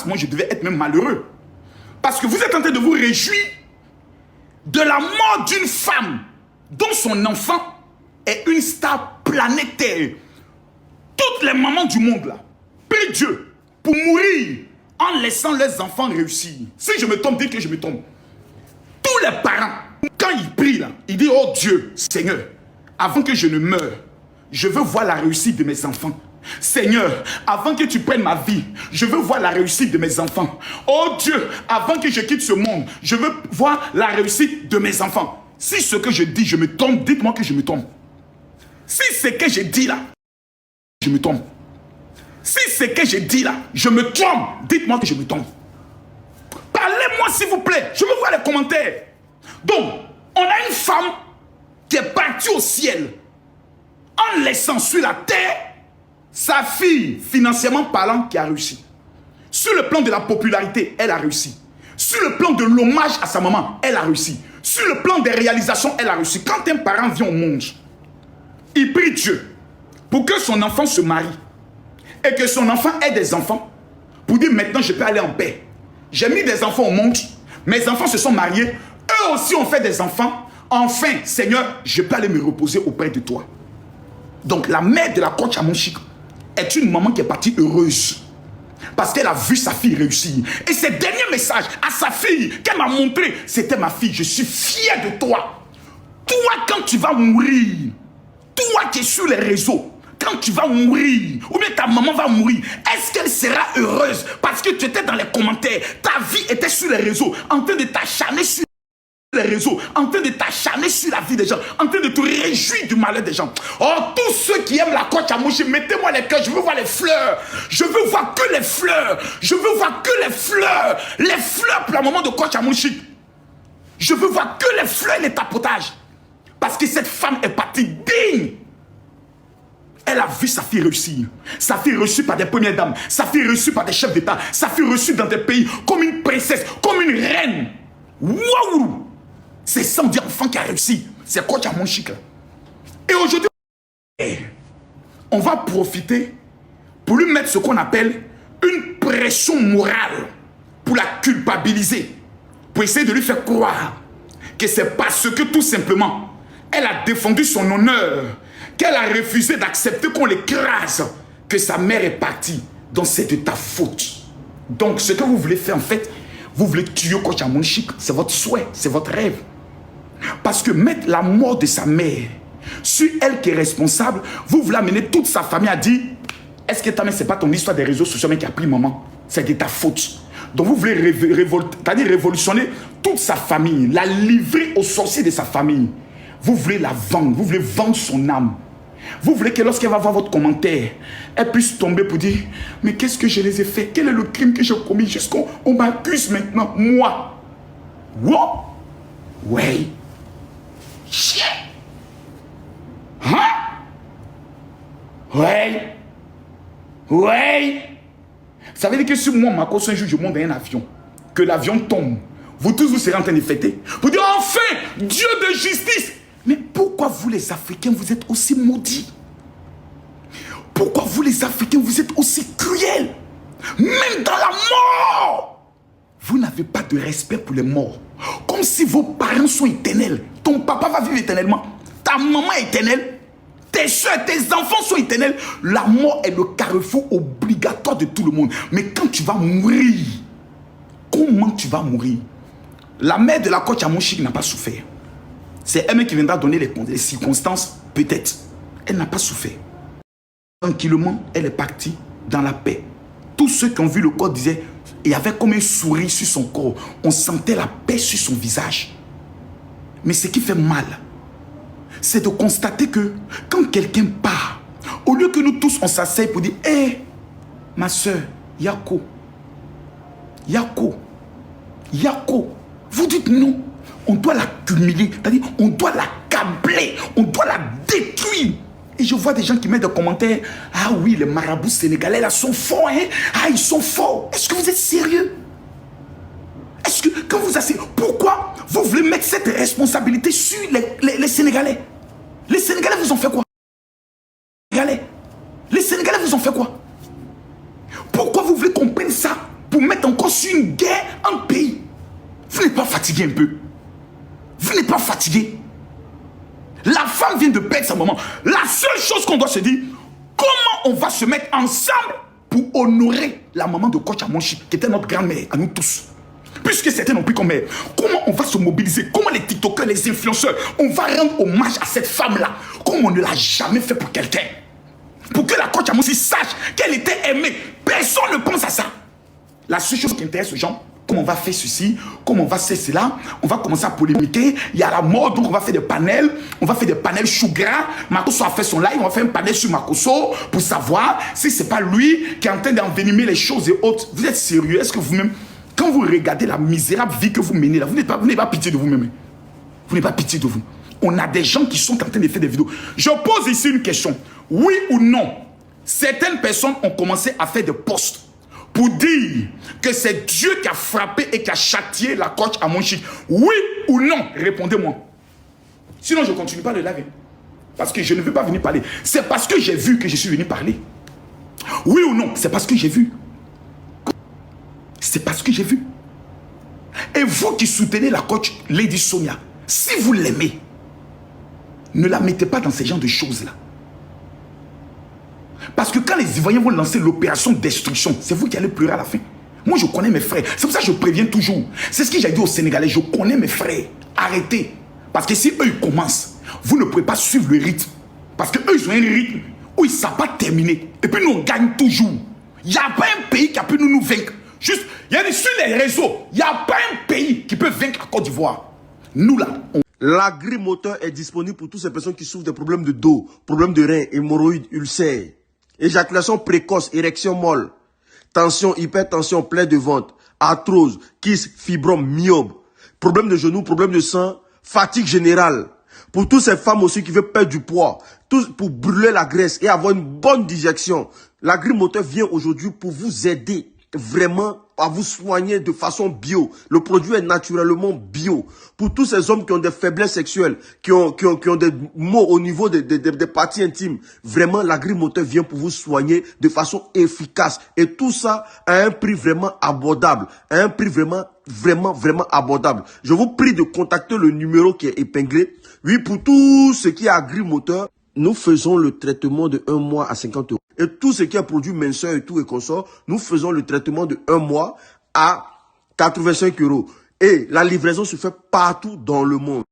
que moi je devais être même malheureux. Parce que vous êtes en train de vous réjouir de la mort d'une femme dont son enfant est une star planétaire. Toutes les mamans du monde là prient Dieu pour mourir en laissant leurs enfants réussir. Si je me tombe, dites que je me tombe. Tous les parents, quand ils prient là, ils disent: oh Dieu, Seigneur, avant que je ne meure, je veux voir la réussite de mes enfants. Seigneur, avant que tu prennes ma vie, je veux voir la réussite de mes enfants. Oh Dieu, avant que je quitte ce monde, je veux voir la réussite de mes enfants. Si ce que je dis, je me tombe, dites-moi que je me tombe. Si ce que je dis là, je me tombe. Si ce que je dis là, je me trompe, dites-moi que je me trompe. Parlez-moi s'il vous plaît, je veux voir les commentaires. Donc, on a une femme qui est partie au ciel en laissant sur la terre sa fille, financièrement parlant, qui a réussi. Sur le plan de la popularité, elle a réussi. Sur le plan de l'hommage à sa maman, elle a réussi. Sur le plan des réalisations, elle a réussi. Quand un parent vient au monde, il prie Dieu pour que son enfant se marie et que son enfant ait des enfants, pour dire: maintenant je peux aller en paix. J'ai mis des enfants au monde, mes enfants se sont mariés, eux aussi ont fait des enfants. Enfin, Seigneur, je peux aller me reposer auprès de toi. Donc la mère de la coach Amonchik est une maman qui est partie heureuse parce qu'elle a vu sa fille réussir. Et ce dernier message à sa fille qu'elle m'a montré, c'était: ma fille, je suis fier de toi. Toi, quand tu vas mourir, toi qui es sur les réseaux, quand tu vas mourir, ou bien ta maman va mourir, est-ce qu'elle sera heureuse parce que tu étais dans les commentaires, ta vie était sur les réseaux, en train de t'acharner sur les réseaux, en train de t'acharner sur la vie des gens, en train de te réjouir du malheur des gens. Oh, tous ceux qui aiment la coach Amonchik, mettez-moi les cœurs, je veux voir les fleurs. Je veux voir que les fleurs. Je veux voir que les fleurs. Les fleurs pour la maman de coach Amonchik. Je veux voir que les fleurs et les tapotages. Parce que cette femme est partie digne. Elle a vu sa fille réussir. Sa fille reçue par des premières dames. Sa fille reçue par des chefs d'État. Sa fille reçue dans des pays comme une princesse, comme une reine. Waouh! C'est ça, on dit enfant qui a réussi. C'est coach Amonchik. Et aujourd'hui, on va profiter pour lui mettre ce qu'on appelle une pression morale, pour la culpabiliser, pour essayer de lui faire croire que c'est parce que tout simplement elle a défendu son honneur, qu'elle a refusé d'accepter qu'on l'écrase, que sa mère est partie. Donc c'est de ta faute. Donc ce que vous voulez faire en fait, vous voulez tuer coach Amonchik, c'est votre souhait, c'est votre rêve. Parce que mettre la mort de sa mère sur elle qui est responsable, vous voulez amener toute sa famille à dire: est-ce que ta mère, c'est pas ton histoire des réseaux sociaux mais qui a pris maman? C'est de ta faute. Donc vous voulez révolutionner toute sa famille, la livrer aux sorciers de sa famille. Vous voulez la vendre, vous voulez vendre son âme. Vous voulez que lorsqu'elle va voir votre commentaire, elle puisse tomber pour dire: mais qu'est-ce que je les ai fait? Quel est le crime que j'ai commis jusqu'on m'accuse maintenant, moi? What? Ouais. Chien. Hein? Ouais. Ouais. Ça veut dire que si moi, Marcos, un jour, je monte dans un avion, que l'avion tombe, vous tous, vous serez en train de fêter. Vous dire: enfin, Dieu de justice. Mais pourquoi vous, les Africains, vous êtes aussi maudits? Pourquoi vous, les Africains, vous êtes aussi cruels? Même dans la mort, vous n'avez pas de respect pour les morts. Comme si vos parents sont éternels. Ton papa va vivre éternellement. Ta maman est éternelle. Tes soeurs, tes enfants sont éternels. La mort est le carrefour obligatoire de tout le monde. Mais quand tu vas mourir, comment tu vas mourir? La mère de la coach Amonchik n'a pas souffert. C'est elle qui viendra donner les circonstances, peut-être. Elle n'a pas souffert. Tranquillement, elle est partie dans la paix. Tous ceux qui ont vu le corps disaient: il y avait comme un sourire sur son corps. On sentait la paix sur son visage. Mais ce qui fait mal, c'est de constater que quand quelqu'un part, au lieu que nous tous on s'asseye pour dire: hé, ma soeur, Yako, Yako, Yako, vous dites non. On doit la cumuler, c'est-à-dire on doit la câbler, on doit la détruire. Et je vois des gens qui mettent des commentaires: ah oui, les marabouts sénégalais là sont forts, hein? Ah, ils sont forts. Est-ce que vous êtes sérieux? Est-ce que quand vous asseyez, pourquoi vous voulez mettre cette responsabilité sur les Sénégalais? Les Sénégalais vous ont fait quoi? Les Sénégalais vous ont fait quoi? Pourquoi vous voulez qu'on prenne ça pour mettre lance une guerre en pays. Vous n'êtes pas fatigué un peu? Vous n'êtes pas fatigué? La femme vient de perdre sa maman. La seule chose qu'on doit se dire, comment on va se mettre ensemble pour honorer la maman de Coach Amonchi, qui était notre grand-mère, à nous tous. Puisque c'était non plus comme mère. Comment on va se mobiliser? Comment les TikTokers, les influenceurs, on va rendre hommage à cette femme-là, comme on ne l'a jamais fait pour quelqu'un. Pour que la Coach Amonchi sache qu'elle était aimée. Personne ne pense à ça. La seule chose qui intéresse aux gens, comment on va faire ceci, comment on va faire cela, on va commencer à polémiquer, il y a la mort, donc on va faire des panels, on va faire des panels Sugar, Makosso a fait son live, on va faire un panel sur Makosso pour savoir si c'est pas lui qui est en train d'envenimer les choses et autres. Vous êtes sérieux? Est-ce que vous-même, quand vous regardez la misérable vie que vous menez là, vous n'avez pas pitié de vous-même? Vous n'avez pas pitié de vous? On a des gens qui sont en train de faire des vidéos. Je pose ici une question. Oui ou non, certaines personnes ont commencé à faire des posts pour dire que c'est Dieu qui a frappé et qui a châtié la Coach Amonchi. Oui ou non? Répondez-moi. Sinon, je ne continue pas le live. Parce que je ne veux pas venir parler. C'est parce que j'ai vu que je suis venu parler. Oui ou non? C'est parce que j'ai vu. C'est parce que j'ai vu. Et vous qui soutenez la Coach Lady Sonia, si vous l'aimez, ne la mettez pas dans ces genres de choses-là. Parce que quand les Ivoiriens vont lancer l'opération destruction, c'est vous qui allez pleurer à la fin. Moi, je connais mes frères. C'est pour ça que je préviens toujours. C'est ce que j'ai dit aux Sénégalais. Je connais mes frères. Arrêtez. Parce que si eux, ils commencent, vous ne pouvez pas suivre le rythme. Parce qu'eux, ils ont un rythme où ils ne savent pas terminer. Et puis, nous, on gagne toujours. Il n'y a pas un pays qui a pu nous vaincre. Juste, il y a sur les réseaux, il n'y a pas un pays qui peut vaincre la Côte d'Ivoire. Nous, là, on... L'agri-moteur est disponible pour toutes ces personnes qui souffrent des problèmes de dos, problèmes de reins, hémorroïdes, ulcères, éjaculation précoce, érection molle, tension, hypertension, plaie de ventre, arthrose, kyste, fibrome, myobe, problème de genoux, problème de sang, fatigue générale. Pour toutes ces femmes aussi qui veulent perdre du poids, pour brûler la graisse et avoir une bonne digestion, l'agri-moteur vient aujourd'hui pour vous aider vraiment à vous soigner de façon bio. Le produit est naturellement bio. Pour tous ces hommes qui ont des faiblesses sexuelles, qui ont des maux au niveau des parties intimes, vraiment l'agri-moteur vient pour vous soigner de façon efficace. Et tout ça à un prix vraiment abordable. À un prix vraiment abordable. Je vous prie de contacter le numéro qui est épinglé. Oui, pour tout ce qui est agri-moteur, nous faisons le traitement de 1 mois à 50 €. Et tout ce qui est produit minceur et tout et consort, nous faisons le traitement de 1 mois à 85 €. Et la livraison se fait partout dans le monde.